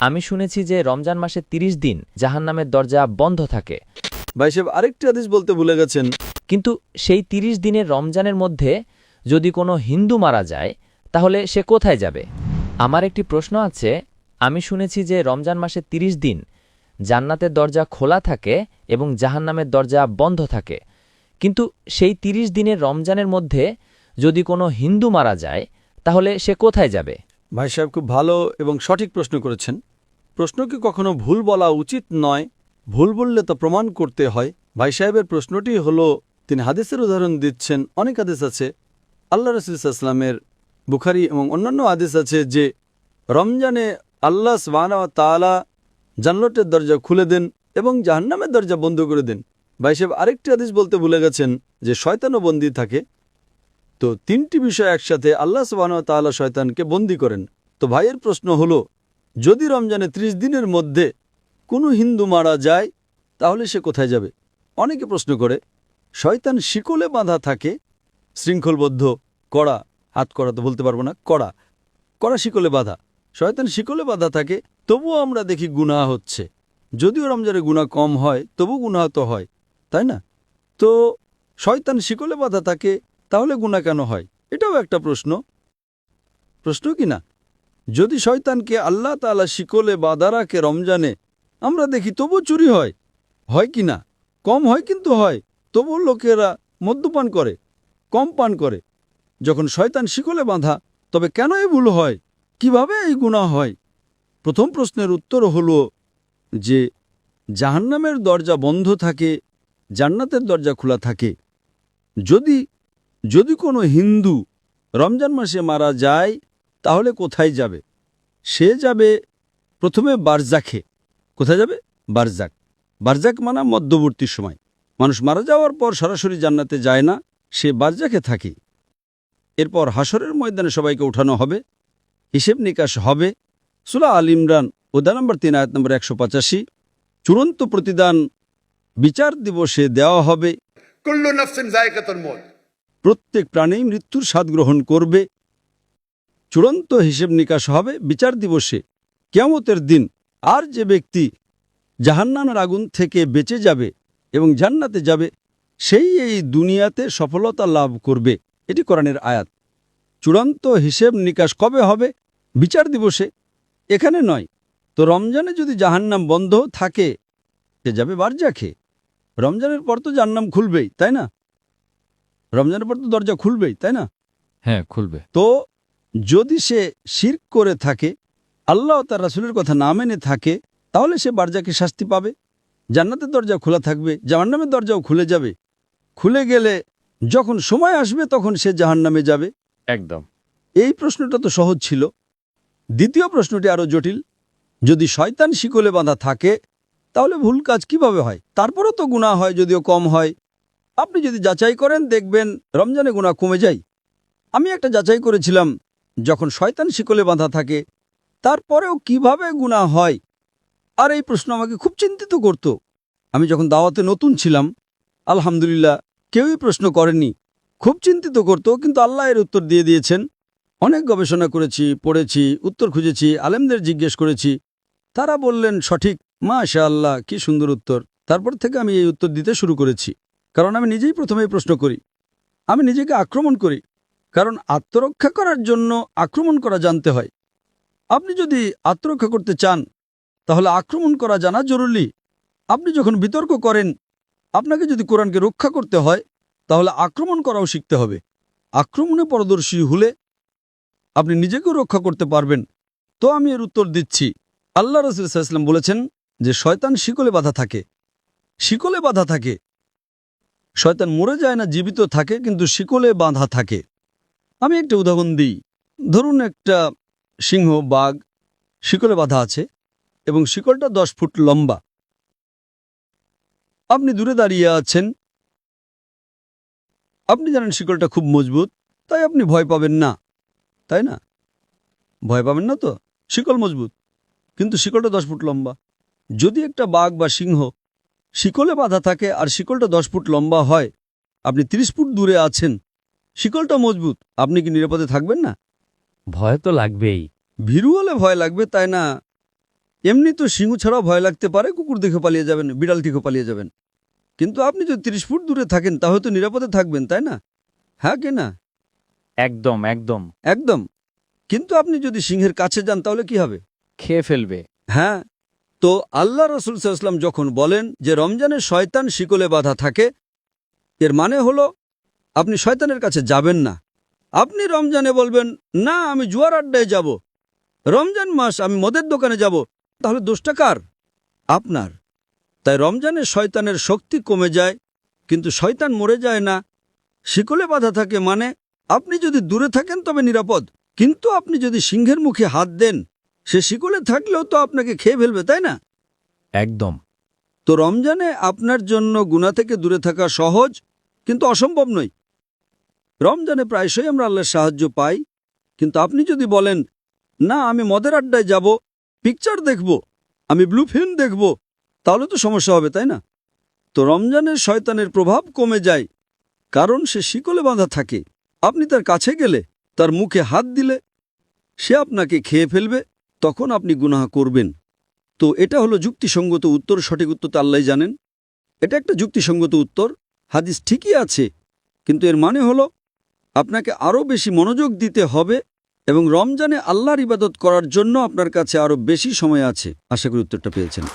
আমি শুনেছি যে রমজান মাসে ৩০ দিন জাহান্নামের দরজা বন্ধ থাকে। ভাই সাহেব আরেকটি হাদিস বলতে ভুলে গেছেন। কিন্তু সেই ৩০ দিনের রমজানের মধ্যে যদি কোনো হিন্দু মারা যায় তাহলে সে কোথায় যাবে? আমার একটি প্রশ্ন আছে। আমি শুনেছি যে রমজান মাসে ৩০ দিন জান্নাতের দরজা খোলা থাকে এবং জাহান্নামের দরজা বন্ধ থাকে। কিন্তু সেই ৩০ দিনের রমজানের মধ্যে যদি কোনো হিন্দু মারা যায় তাহলে সে কোথায় যাবে? ভাই সাহেব খুব ভালো এবং সঠিক প্রশ্ন করেছেন। প্রশ্নকে কখনো ভুল বলা উচিত নয়, ভুল বললে তা প্রমাণ করতে হয়। ভাই সাহেবের প্রশ্নটি হলো, তিনি হাদিসের উদাহরণ দিচ্ছেন। অনেক হাদিস আছে আল্লাহ রাসূল সাল্লাল্লাহু আলাইহি ওয়াসাল্লামের, বুখারী এবং অন্যান্য হাদিস আছে যে রমজানে আল্লাহ সুবহানাহু ওয়া তাআলা জান্নাতের দরজা খুলে দেন এবং জাহান্নামের দরজা বন্ধ করে দেন। ভাই সাহেব আরেকটি হাদিস বলতে ভুলে গেছেন যে শয়তানও বন্দী থাকে। তো তিনটি বিষয় একসাথে, আল্লাহ সুবহানাহু ওয়া তাআলা শয়তানকে বন্দী করেন। তো ভাইয়ের প্রশ্ন হলো, যদি রমজানে ৩০ দিনের মধ্যে কোনো হিন্দু মারা যায় তাহলে সে কোথায় যাবে? অনেকে প্রশ্ন করে, শয়তান শিকলে বাঁধা থাকে, শৃঙ্খলবদ্ধ, কড়া, হাত করা তো বলতে পারবো না, কড়া কড়া শিকলে বাঁধা। শয়তান শিকলে বাঁধা থাকে, তবুও আমরা দেখি গুনাহ হচ্ছে। যদিও রমজানে গুনাহ কম হয়, তবু গুনাহ তো হয়, তাই না? তো শয়তান শিকলে বাঁধা থাকে, তাহলে গুনাহ কেন হয়? এটাও একটা প্রশ্ন কি না? যদি শয়তানকে আল্লাহ তাআলা শিকলে বাঁধা রাখে রমজানে, আমরা দেখি তবু চুরি হয় কি না? কম হয় কিন্তু হয়। তবু লোকেরা মদ্যপান করে, কম পান করে। যখন শয়তান শিকলে বাঁধা, তবে কেন এই ভুল হয়? কিভাবে এই গুনাহ হয়? প্রথম প্রশ্নের উত্তর হলো যে জাহান্নামের দরজা বন্ধ থাকে, জান্নাতের দরজা খোলা থাকে। যদি কোনো হিন্দু রমজান মাসে মারা যায় তাহলে কোথায় যাবে? সে যাবে প্রথমে বারজাখে। কোথায় যাবে? বারজাক। বারজাক মানে মধ্যবর্তী সময়। মানুষ মারা যাওয়ার পর সরাসরি জান্নাতে যায় না, সে বারজাখে থাকে। এরপর হাসরের ময়দানে সবাইকে উঠানো হবে, হিসেব নিকাশ হবে। সূরা আল ইমরান অধ্যায় নম্বর ৩ আয়াত নম্বর ১৮৫। চূড়ান্ত প্রতিদান বিচার দিবসে দেওয়া হবে। কুল্লু নাফসিন যায়কাতুল মউত। প্রত্যেক প্রাণী মৃত্যুর স্বাদ গ্রহণ করবে। চূড়ান্ত হিসেব নিকাশ হবে বিচার দিবসে, কিয়ামতের দিন। আর যে ব্যক্তি জাহান্নামের আগুন থেকে বেঁচে যাবে এবং জান্নাতে যাবে, সেই এই দুনিয়াতে সফলতা লাভ করবে। এটি কোরআনের আয়াত। চূড়ান্ত হিসেব নিকাশ কবে হবে? বিচার দিবসে, এখানে নয়। তো রমজানে যদি জাহান্নাম বন্ধ থাকে, সে যাবে বারজাখে। রমজানের পর তো জাহান্নাম খুলবেই, তাই না? রমজানের পর তো দরজা খুলবেই, তাই না? হ্যাঁ, খুলবে। তো যদি সে শিরক করে থাকে, আল্লাহ ও তার রাসূলের কথা না মেনে থাকে, তাহলে সে বারজাকে শাস্তি পাবে। জান্নাতের দরজা খোলা থাকবে, জাহান্নামের দরজাও খুলে যাবে। খুলে গেলে যখন সময় আসবে তখন সে জাহান্নামে যাবে। একদম। এই প্রশ্নটা তো সহজ ছিল। দ্বিতীয় প্রশ্নটি আরো জটিল। যদি শয়তান শিকলে বাঁধা থাকে তাহলে ভুল কাজ কিভাবে হয়? তারপরও তো গুনাহ হয়, যদিও কম হয়। আপনি যদি যাচাই করেন দেখবেন রমজানে গুনাহ কমে যায়। আমি একটা যাচাই করেছিলাম, যখন শয়তান শিকলে বাঁধা থাকে তারপরেও কিভাবে গুনাহ হয়। আর এই প্রশ্ন আমাকে খুব চিন্তিত করত। আমি যখন দাওয়াতে নতুন ছিলাম, আলহামদুলিল্লাহ কেউই প্রশ্ন করেনি, খুব চিন্তিত করত, কিন্তু আল্লাহ এর উত্তর দিয়ে দিয়েছেন। অনেক গবেষণা করেছি, পড়েছি, উত্তর খুঁজেছি, আলেমদের জিজ্ঞেস করেছি, তারা বললেন সঠিক। মাশাআল্লাহ, কি সুন্দর উত্তর। তারপর থেকে আমি এই উত্তর দিতে শুরু করেছি, কারণ আমি নিজেই প্রথমেই প্রশ্ন করি। আমি নিজেকে আক্রমণ করি, কারণ আত্মরক্ষা করার জন্য আক্রমণ করা জানতে হয়। আপনি যদি আত্মরক্ষা করতে চান তাহলে আক্রমণ করা জানা জরুরি। আপনি যখন বিতর্ক করেন, আপনাকে যদি কোরআনকে রক্ষা করতে হয় তাহলে আক্রমণ করাও শিখতে হবে। আক্রমণে পারদর্শী হলে আপনি নিজেকেও রক্ষা করতে পারবেন। তো আমি এর উত্তর দিচ্ছি। আল্লাহ রাসূল সাল্লাল্লাহু আলাইহি ওয়াসাল্লাম বলেছেন যে শয়তান শিকলে বাঁধা থাকে। শিকলে বাঁধা থাকে। শয়তান মরে যায় না, জীবিত থাকে, কিন্তু শিকলে বাঁধা থাকে। আমি একটা উদাহরণ দিই। ধরুন একটা সিংহ, বাঘ শিকলে বাঁধা আছে এবং শিকলটা 10 ফুট লম্বা। আপনি দূরে দাঁড়িয়ে আছেন, আপনি জানেন শিকলটা খুব মজবুত, তাই আপনি ভয় পাবেন না, তাই না? ভয় পাবেন না তো, শিকল মজবুত, কিন্তু শিকলটা 10 ফুট লম্বা। যদি একটা বাঘ বা সিংহ শিকলে বাঁধা থাকে আর শিকলটা 10 ফুট লম্বা হয়, আপনি 30 ফুট দূরে আছেন, শিকলটা মজবুত, আপনি কি নিরাপদে থাকবেন না? ভয় তো লাগবেই। ভীরু হলে ভয় লাগবে, তাই না? এমনি তো সিংহ ছাড়াও ভয় লাগতে পারে, কুকুর দেখে পালিয়ে যাবেন, বিড়াল দেখে পালিয়ে যাবেন। কিন্তু আপনি যদি 30 ফুট দূরে থাকেন তাহলে তো নিরাপদে থাকবেন, তাই না? হ্যাঁ কি না? একদম একদম। একদম। কিন্তু আপনি যদি সিংহের কাছে যান তাহলে কি হবে? খেয়ে ফেলবে। হ্যাঁ, তো আল্লাহ রাসূল সাল্লাল্লাহু আলাইহি ওয়াসাল্লাম যখন বলেন যে রমজানে শয়তান শিকলে বাঁধা থাকে, এর মানে হলো আপনি শয়তানের কাছে যাবেন না। আপনি রমজানে বলবেন, না আমি জুয়ার আড্ডায় যাব, রমজান মাস আমি মদের দোকানে যাব, তাহলে দোষটা কার? আপনার। তাই রমজানে শয়তানের শক্তি কমে যায়, কিন্তু শয়তান মরে যায় না। শিকলে বাঁধা থাকে মানে আপনি যদি দূরে থাকেন তবে নিরাপদ, কিন্তু আপনি যদি সিংহের মুখে হাত দেন, সে শিকলে থাকলেও তো আপনাকে খেয়ে ফেলবে, তাই না? একদম। তো রমজানে আপনার জন্য গুনাহ থেকে দূরে থাকা সহজ, কিন্তু অসম্ভব নয়। রমজানে প্রায়শই আমরা আল্লাহর সাহায্য পাই, কিন্তু আপনি যদি বলেন, না আমি মদের আড্ডায় যাব, পিকচার দেখব, আমি ব্লু ফিল্ম দেখব, তাহলে তো সমস্যা হবে, তাই না? তো রমজানের শয়তানের প্রভাব কমে যায়, কারণ সে শিকলে বাঁধা থাকে। আপনি তার কাছে গেলে, তার মুখে হাত দিলে, সে আপনাকে খেয়ে ফেলবে, তখন আপনি গুনাহ করবেন। তো এটা হলো যুক্তিসঙ্গত উত্তর। সঠিক উত্তর তো আল্লাহই জানেন। এটা একটা যুক্তিসঙ্গত উত্তর। হাদিস ঠিকই আছে, কিন্তু এর মানে হলো আপনাকে আরও বেশি মনোযোগ দিতে হবে এবং রমজানে আল্লাহর ইবাদত করার জন্য আপনার কাছে আরও বেশি সময় আছে। আশা করি উত্তরটা পেয়েছেন।